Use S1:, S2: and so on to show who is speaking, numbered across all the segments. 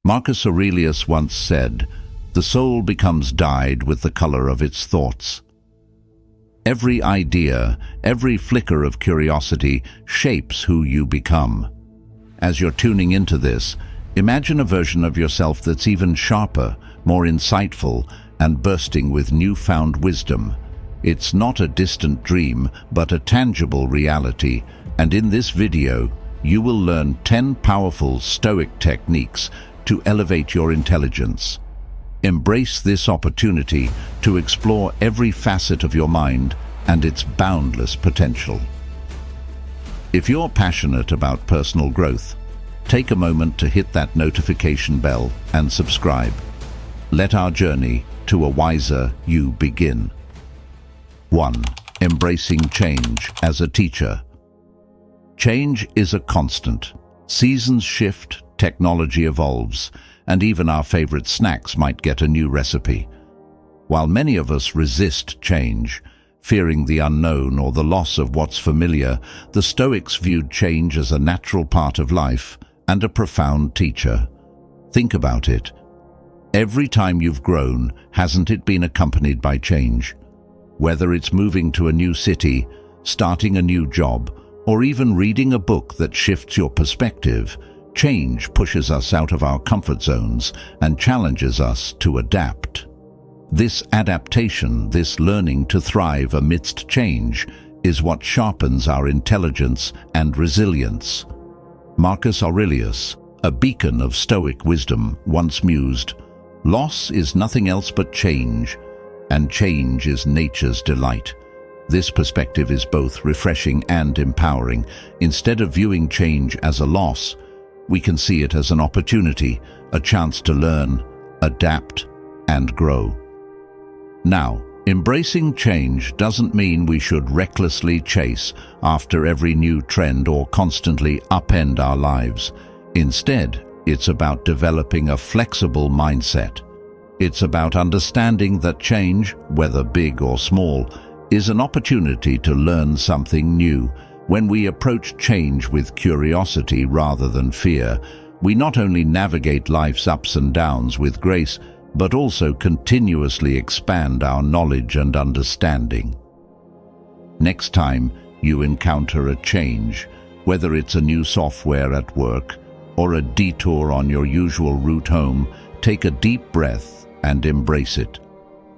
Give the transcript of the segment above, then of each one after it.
S1: Marcus Aurelius once said, "The soul becomes dyed with the color of its thoughts." Every idea, every flicker of curiosity shapes who you become. As you're tuning into this, imagine a version of yourself that's even sharper, more insightful, and bursting with newfound wisdom. It's not a distant dream, but a tangible reality, and in this video, you will learn 10 powerful Stoic techniques to elevate your intelligence. Embrace this opportunity to explore every facet of your mind and its boundless potential. If you're passionate about personal growth, take a moment to hit that notification bell and subscribe. Let our journey to a wiser you begin. 1. Embracing change as a teacher. Change is a constant. Seasons shift, technology evolves, and even our favorite snacks might get a new recipe. While many of us resist change, fearing the unknown or the loss of what's familiar, the Stoics viewed change as a natural part of life and a profound teacher. Think about it. Every time you've grown, hasn't it been accompanied by change? Whether it's moving to a new city, starting a new job, or even reading a book that shifts your perspective, change pushes us out of our comfort zones and challenges us to adapt. This adaptation, this learning to thrive amidst change, is what sharpens our intelligence and resilience. Marcus Aurelius, a beacon of Stoic wisdom, once mused, "Loss is nothing else but change, and change is nature's delight." This perspective is both refreshing and empowering. Instead of viewing change as a loss, we can see it as an opportunity, a chance to learn, adapt, and grow. Now, embracing change doesn't mean we should recklessly chase after every new trend or constantly upend our lives. Instead, it's about developing a flexible mindset. It's about understanding that change, whether big or small, is an opportunity to learn something new. When we approach change with curiosity rather than fear, we not only navigate life's ups and downs with grace, but also continuously expand our knowledge and understanding. Next time you encounter a change, whether it's a new software at work or a detour on your usual route home, take a deep breath and embrace it.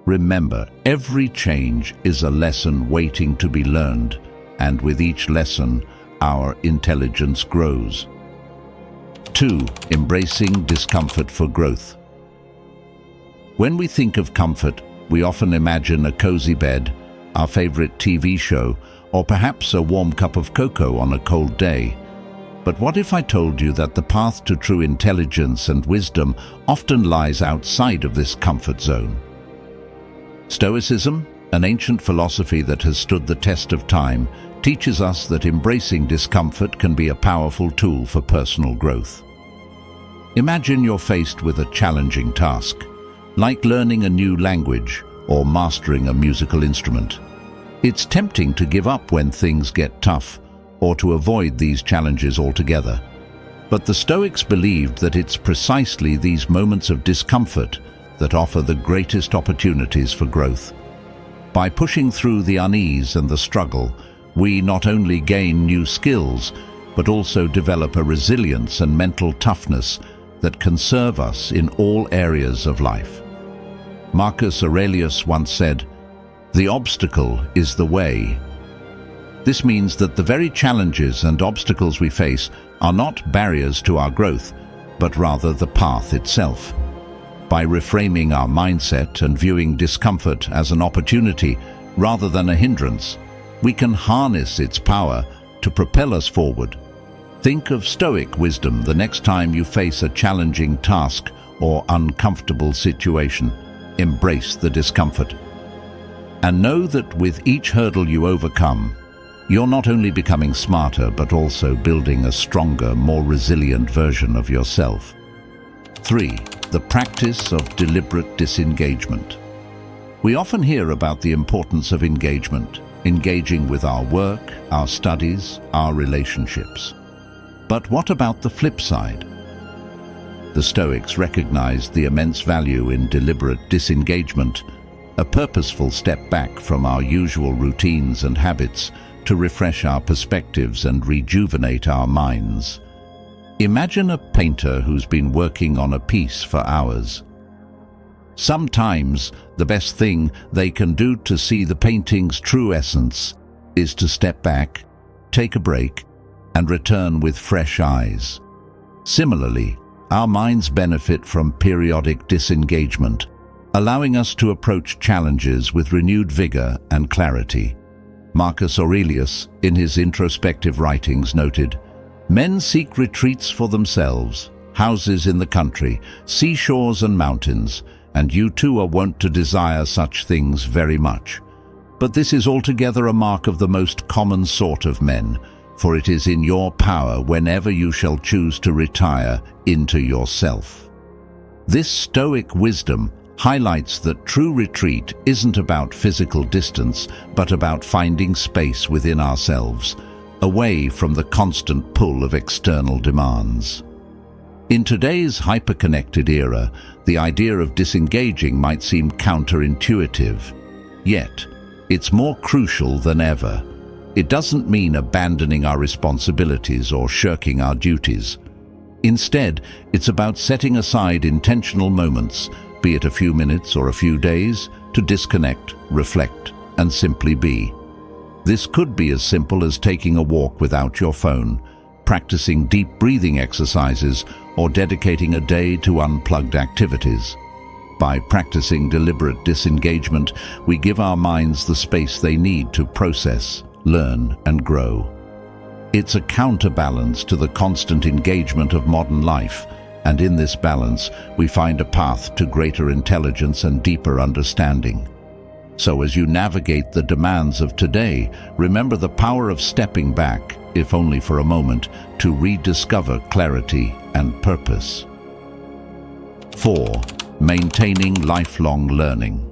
S1: Remember, every change is a lesson waiting to be learned, and with each lesson, our intelligence grows. 2. Embracing discomfort for growth. When we think of comfort, we often imagine a cozy bed, our favorite TV show, or perhaps a warm cup of cocoa on a cold day. But what if I told you that the path to true intelligence and wisdom often lies outside of this comfort zone? Stoicism, an ancient philosophy that has stood the test of time, teaches us that embracing discomfort can be a powerful tool for personal growth. Imagine you're faced with a challenging task, like learning a new language or mastering a musical instrument. It's tempting to give up when things get tough, or to avoid these challenges altogether. But the Stoics believed that it's precisely these moments of discomfort that offer the greatest opportunities for growth. By pushing through the unease and the struggle, we not only gain new skills, but also develop a resilience and mental toughness that can serve us in all areas of life. Marcus Aurelius once said, "The obstacle is the way." This means that the very challenges and obstacles we face are not barriers to our growth, but rather the path itself. By reframing our mindset and viewing discomfort as an opportunity rather than a hindrance, we can harness its power to propel us forward. Think of Stoic wisdom the next time you face a challenging task or uncomfortable situation. Embrace the discomfort. And know that with each hurdle you overcome, you're not only becoming smarter, but also building a stronger, more resilient version of yourself. 3. The practice of deliberate disengagement. We often hear about the importance of engagement, engaging with our work, our studies, our relationships. But what about the flip side? The Stoics recognized the immense value in deliberate disengagement, a purposeful step back from our usual routines and habits to refresh our perspectives and rejuvenate our minds. Imagine a painter who's been working on a piece for hours. Sometimes the best thing they can do to see the painting's true essence is to step back, take a break, and return with fresh eyes. Similarly, our minds benefit from periodic disengagement, allowing us to approach challenges with renewed vigor and clarity. Marcus Aurelius, in his introspective writings, noted, "Men seek retreats for themselves, houses in the country, seashores and mountains, and you too are wont to desire such things very much. But this is altogether a mark of the most common sort of men, for it is in your power whenever you shall choose to retire into yourself." This Stoic wisdom highlights that true retreat isn't about physical distance, but about finding space within ourselves, away from the constant pull of external demands. In today's hyper-connected era, the idea of disengaging might seem counterintuitive. Yet, it's more crucial than ever. It doesn't mean abandoning our responsibilities or shirking our duties. Instead, it's about setting aside intentional moments, be it a few minutes or a few days, to disconnect, reflect, and simply be. This could be as simple as taking a walk without your phone, practicing deep breathing exercises, or dedicating a day to unplugged activities. By practicing deliberate disengagement, we give our minds the space they need to process, learn, and grow. It's a counterbalance to the constant engagement of modern life, and in this balance, we find a path to greater intelligence and deeper understanding. So as you navigate the demands of today, remember the power of stepping back, if only for a moment, to rediscover clarity and purpose. 4. Maintaining lifelong learning.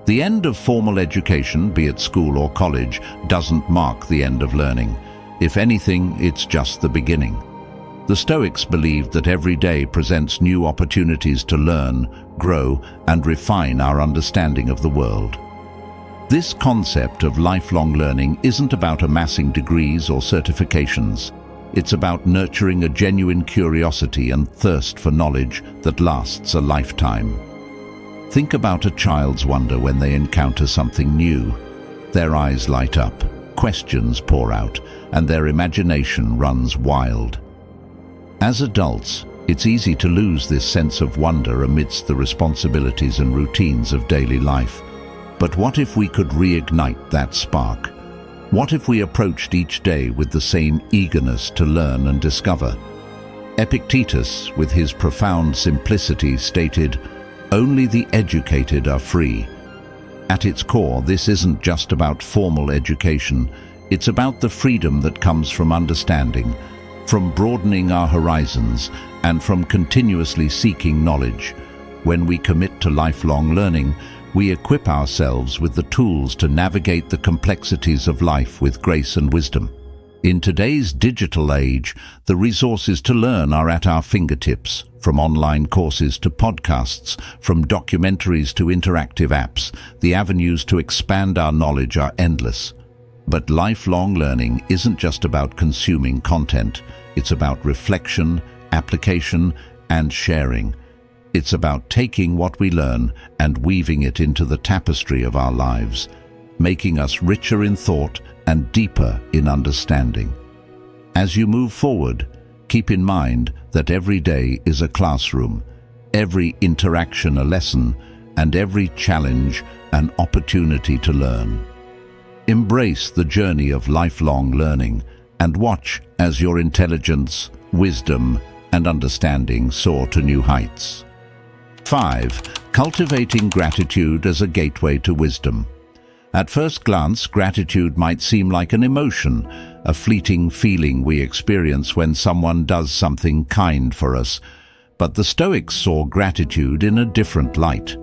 S1: The end of formal education, be it school or college, doesn't mark the end of learning. If anything, it's just the beginning. The Stoics believed that every day presents new opportunities to learn, grow, and refine our understanding of the world. This concept of lifelong learning isn't about amassing degrees or certifications. It's about nurturing a genuine curiosity and thirst for knowledge that lasts a lifetime. Think about a child's wonder when they encounter something new. Their eyes light up, questions pour out, and their imagination runs wild. As adults, it's easy to lose this sense of wonder amidst the responsibilities and routines of daily life. But what if we could reignite that spark? What if we approached each day with the same eagerness to learn and discover? Epictetus, with his profound simplicity, stated, "Only the educated are free." At its core, this isn't just about formal education. It's about the freedom that comes from understanding, from broadening our horizons, and from continuously seeking knowledge. When we commit to lifelong learning, we equip ourselves with the tools to navigate the complexities of life with grace and wisdom. In today's digital age, the resources to learn are at our fingertips, from online courses to podcasts, from documentaries to interactive apps. The avenues to expand our knowledge are endless. But lifelong learning isn't just about consuming content. It's about reflection, application, and sharing. It's about taking what we learn and weaving it into the tapestry of our lives, making us richer in thought and deeper in understanding. As you move forward, keep in mind that every day is a classroom, every interaction a lesson, and every challenge an opportunity to learn. Embrace the journey of lifelong learning and watch as your intelligence, wisdom, and understanding soar to new heights. 5. Cultivating gratitude as a gateway to wisdom. At first glance, gratitude might seem like an emotion, a fleeting feeling we experience when someone does something kind for us. But the Stoics saw gratitude in a different light.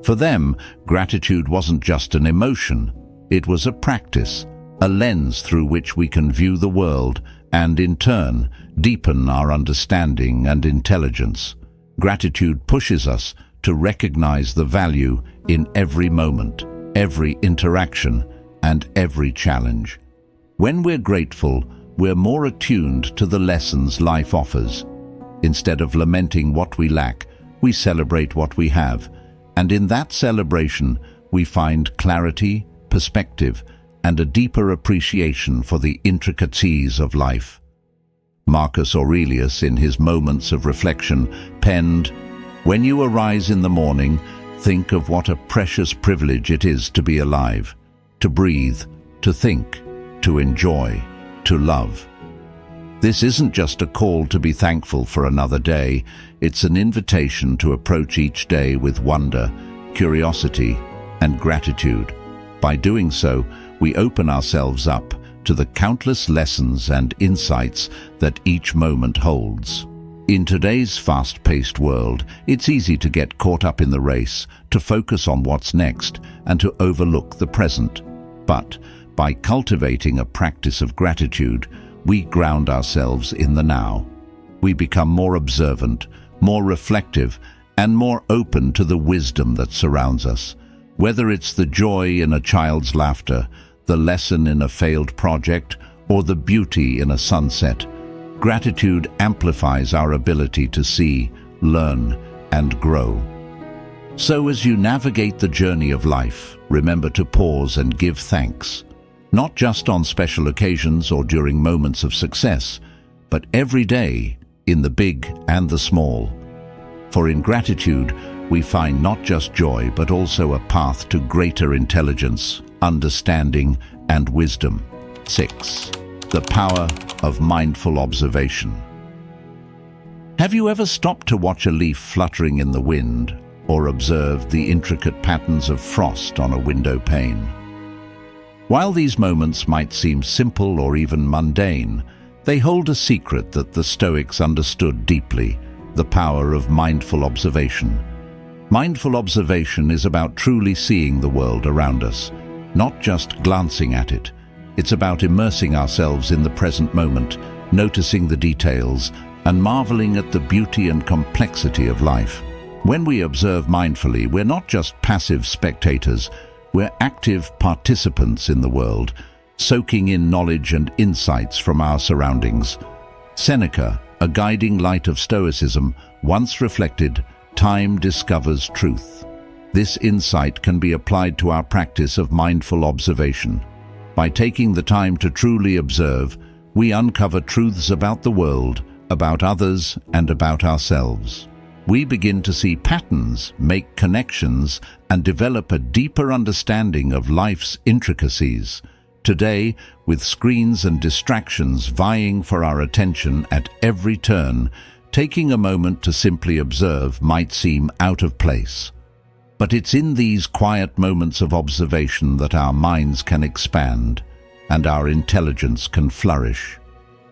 S1: For them, gratitude wasn't just an emotion. It was a practice, a lens through which we can view the world and, in turn, deepen our understanding and intelligence. Gratitude pushes us to recognize the value in every moment, every interaction, and every challenge. When we're grateful, we're more attuned to the lessons life offers. Instead of lamenting what we lack, we celebrate what we have, and in that celebration, we find clarity, perspective, and a deeper appreciation for the intricacies of life. Marcus Aurelius, in his Moments of Reflection, penned, "When you arise in the morning, think of what a precious privilege it is to be alive, to breathe, to think, to enjoy, to love." This isn't just a call to be thankful for another day, it's an invitation to approach each day with wonder, curiosity, and gratitude. By doing so, we open ourselves up to the countless lessons and insights that each moment holds. In today's fast-paced world, it's easy to get caught up in the race, to focus on what's next, and to overlook the present. But by cultivating a practice of gratitude, we ground ourselves in the now. We become more observant, more reflective, and more open to the wisdom that surrounds us. Whether it's the joy in a child's laughter, the lesson in a failed project, or the beauty in a sunset, gratitude amplifies our ability to see, learn, and grow. So as you navigate the journey of life, remember to pause and give thanks, not just on special occasions or during moments of success, but every day, in the big and the small. For in gratitude, we find not just joy, but also a path to greater intelligence, understanding, and wisdom. 6. The power of mindful observation. Have you ever stopped to watch a leaf fluttering in the wind, or observed the intricate patterns of frost on a window pane? While these moments might seem simple or even mundane, they hold a secret that the Stoics understood deeply: the power of mindful observation. Mindful observation is about truly seeing the world around us, not just glancing at it. It's about immersing ourselves in the present moment, noticing the details, and marveling at the beauty and complexity of life. When we observe mindfully, we're not just passive spectators, we're active participants in the world, soaking in knowledge and insights from our surroundings. Seneca, a guiding light of Stoicism, once reflected, "Time discovers truth." This insight can be applied to our practice of mindful observation. By taking the time to truly observe, we uncover truths about the world, about others, and about ourselves. We begin to see patterns, make connections, and develop a deeper understanding of life's intricacies. Today, with screens and distractions vying for our attention at every turn, taking a moment to simply observe might seem out of place. But it's in these quiet moments of observation that our minds can expand and our intelligence can flourish.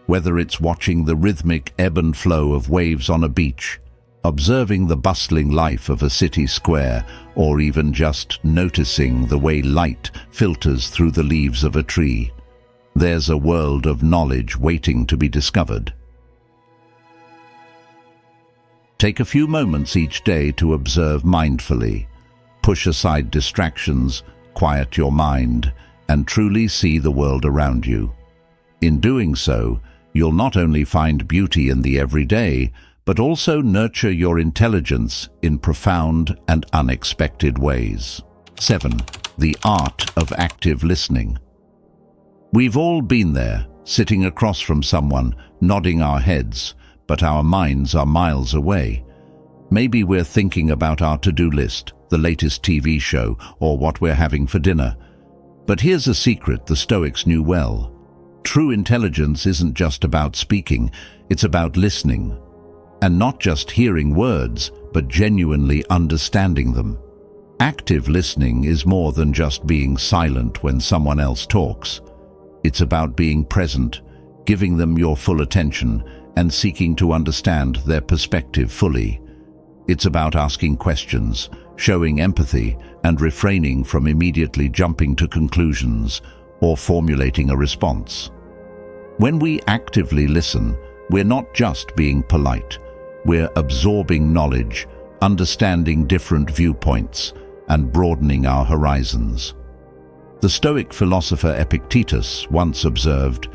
S1: Whether it's watching the rhythmic ebb and flow of waves on a beach, observing the bustling life of a city square, or even just noticing the way light filters through the leaves of a tree, there's a world of knowledge waiting to be discovered. Take a few moments each day to observe mindfully. Push aside distractions, quiet your mind, and truly see the world around you. In doing so, you'll not only find beauty in the everyday, but also nurture your intelligence in profound and unexpected ways. 7. The art of active listening. We've all been there, sitting across from someone, nodding our heads, but our minds are miles away. Maybe we're thinking about our to-do list, the latest TV show, or what we're having for dinner. But here's a secret the Stoics knew well. True intelligence isn't just about speaking, it's about listening. And not just hearing words, but genuinely understanding them. Active listening is more than just being silent when someone else talks. It's about being present, giving them your full attention, and seeking to understand their perspective fully. It's about asking questions, showing empathy, and refraining from immediately jumping to conclusions or formulating a response. When we actively listen, we're not just being polite. We're absorbing knowledge, understanding different viewpoints, and broadening our horizons. The Stoic philosopher Epictetus once observed,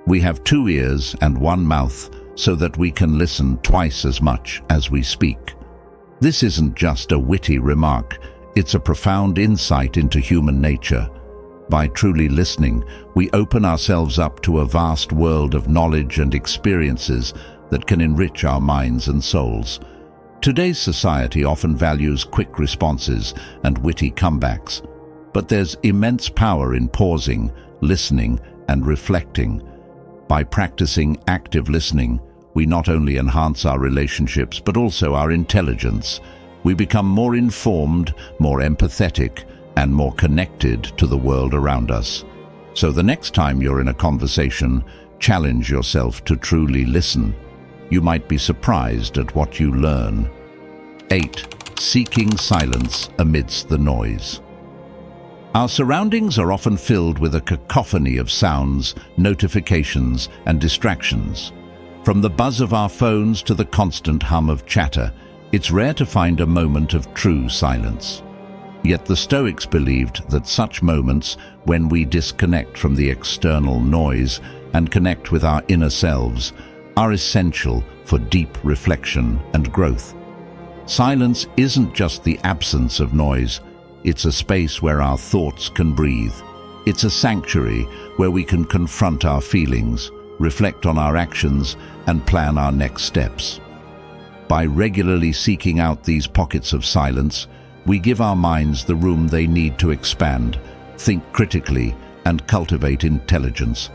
S1: "We have 2 ears and 1 mouth so that we can listen twice as much as we speak." This isn't just a witty remark, it's a profound insight into human nature. By truly listening, we open ourselves up to a vast world of knowledge and experiences that can enrich our minds and souls. Today's society often values quick responses and witty comebacks, but there's immense power in pausing, listening, and reflecting. By practicing active listening, we not only enhance our relationships but also our intelligence. We become more informed, more empathetic, and more connected to the world around us. So the next time you're in a conversation, challenge yourself to truly listen. You might be surprised at what you learn. 8. Seeking silence amidst the noise. Our surroundings are often filled with a cacophony of sounds, notifications, and distractions. From the buzz of our phones to the constant hum of chatter, it's rare to find a moment of true silence. Yet the Stoics believed that such moments, when we disconnect from the external noise and connect with our inner selves, are essential for deep reflection and growth. Silence isn't just the absence of noise, it's a space where our thoughts can breathe. It's a sanctuary where we can confront our feelings, reflect on our actions, and plan our next steps. By regularly seeking out these pockets of silence, we give our minds the room they need to expand, think critically, and cultivate intelligence.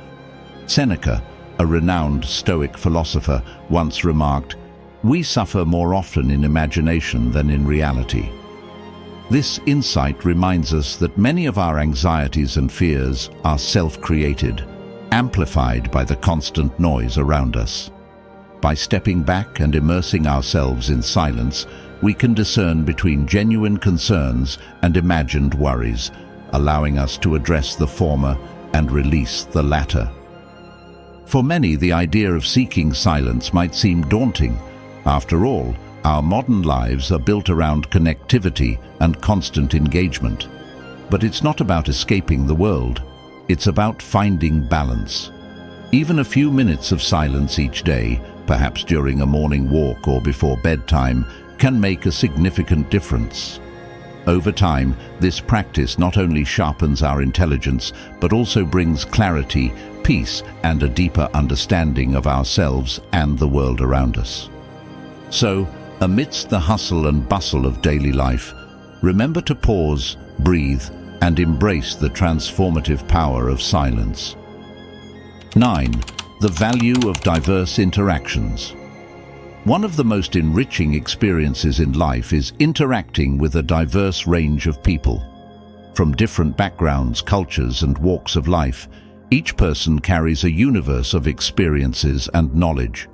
S1: Seneca, a renowned Stoic philosopher, once remarked, "We suffer more often in imagination than in reality." This insight reminds us that many of our anxieties and fears are self-created, amplified by the constant noise around us. By stepping back and immersing ourselves in silence, we can discern between genuine concerns and imagined worries, allowing us to address the former and release the latter. For many, the idea of seeking silence might seem daunting. After all, our modern lives are built around connectivity and constant engagement. But it's not about escaping the world. It's about finding balance. Even a few minutes of silence each day, perhaps during a morning walk or before bedtime, can make a significant difference. Over time, this practice not only sharpens our intelligence, but also brings clarity, peace, and a deeper understanding of ourselves and the world around us. So, amidst the hustle and bustle of daily life, remember to pause, breathe, and embrace the transformative power of silence. 9. The value of diverse interactions. One of the most enriching experiences in life is interacting with a diverse range of people. From different backgrounds, cultures, and walks of life, each person carries a universe of experiences and knowledge.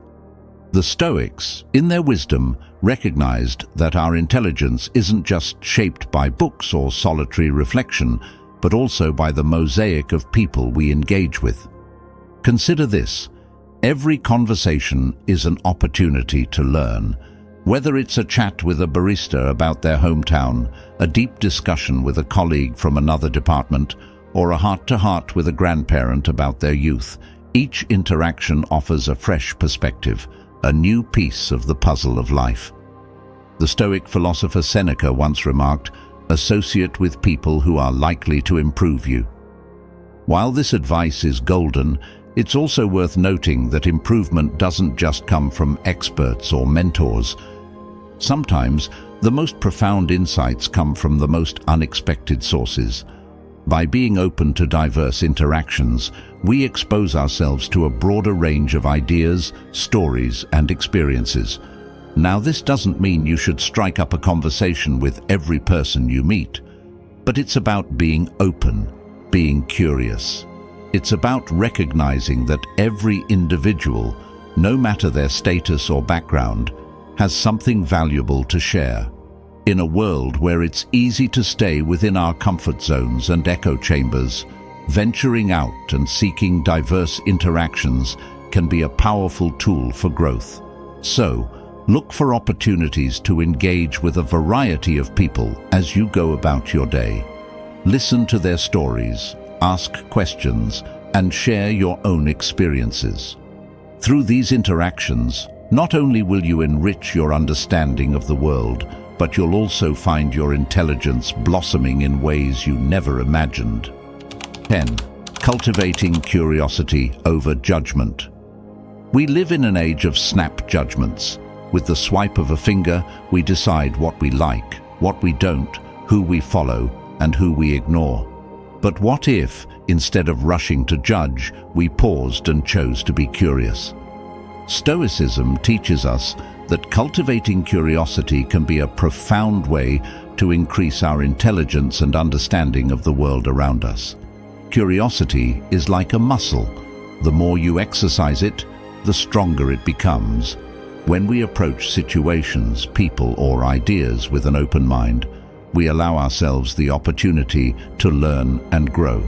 S1: The Stoics, in their wisdom, recognized that our intelligence isn't just shaped by books or solitary reflection, but also by the mosaic of people we engage with. Consider this: every conversation is an opportunity to learn. Whether it's a chat with a barista about their hometown, a deep discussion with a colleague from another department, or a heart-to-heart with a grandparent about their youth, each interaction offers a fresh perspective, a new piece of the puzzle of life. The Stoic philosopher Seneca once remarked, "Associate with people who are likely to improve you." While this advice is golden, it's also worth noting that improvement doesn't just come from experts or mentors. Sometimes, the most profound insights come from the most unexpected sources. By being open to diverse interactions, we expose ourselves to a broader range of ideas, stories, and experiences. Now, this doesn't mean you should strike up a conversation with every person you meet, but it's about being open, being curious. It's about recognizing that every individual, no matter their status or background, has something valuable to share. In a world where it's easy to stay within our comfort zones and echo chambers, venturing out and seeking diverse interactions can be a powerful tool for growth. So, look for opportunities to engage with a variety of people as you go about your day. Listen to their stories, ask questions, and share your own experiences. Through these interactions, not only will you enrich your understanding of the world, but you'll also find your intelligence blossoming in ways you never imagined. 10. Cultivating curiosity over judgment. We live in an age of snap judgments. With the swipe of a finger, we decide what we like, what we don't, who we follow, and who we ignore. But what if, instead of rushing to judge, we paused and chose to be curious? Stoicism teaches us that cultivating curiosity can be a profound way to increase our intelligence and understanding of the world around us. Curiosity is like a muscle. The more you exercise it, the stronger it becomes. When we approach situations, people, or ideas with an open mind, we allow ourselves the opportunity to learn and grow.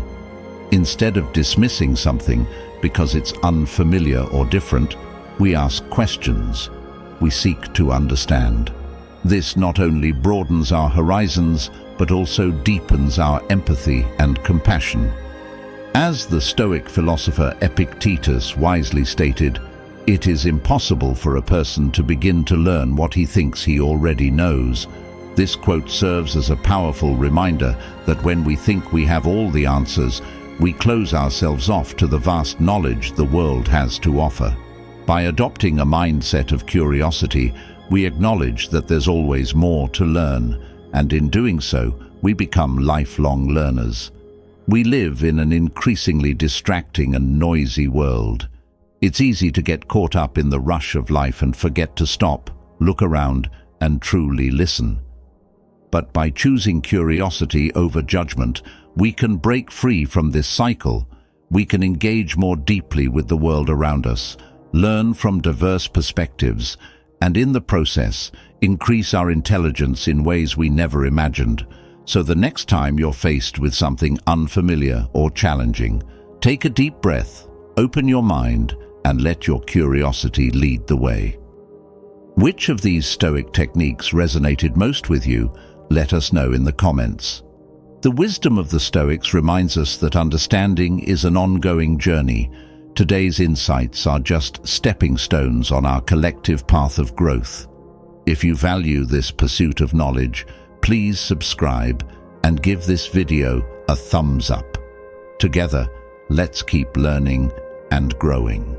S1: Instead of dismissing something because it's unfamiliar or different, we ask questions. We seek to understand. This not only broadens our horizons, but also deepens our empathy and compassion. As the Stoic philosopher Epictetus wisely stated, "It is impossible for a person to begin to learn what he thinks he already knows." This quote serves as a powerful reminder that when we think we have all the answers, we close ourselves off to the vast knowledge the world has to offer. By adopting a mindset of curiosity, we acknowledge that there's always more to learn, and in doing so, we become lifelong learners. We live in an increasingly distracting and noisy world. It's easy to get caught up in the rush of life and forget to stop, look around, and truly listen. But by choosing curiosity over judgment, we can break free from this cycle. We can engage more deeply with the world around us, learn from diverse perspectives, and in the process, increase our intelligence in ways we never imagined. So the next time you're faced with something unfamiliar or challenging, take a deep breath, open your mind, and let your curiosity lead the way. Which of these Stoic techniques resonated most with you? Let us know in the comments. The wisdom of the Stoics reminds us that understanding is an ongoing journey. Today's insights are just stepping stones on our collective path of growth. If you value this pursuit of knowledge, please subscribe and give this video a thumbs up. Together, let's keep learning and growing.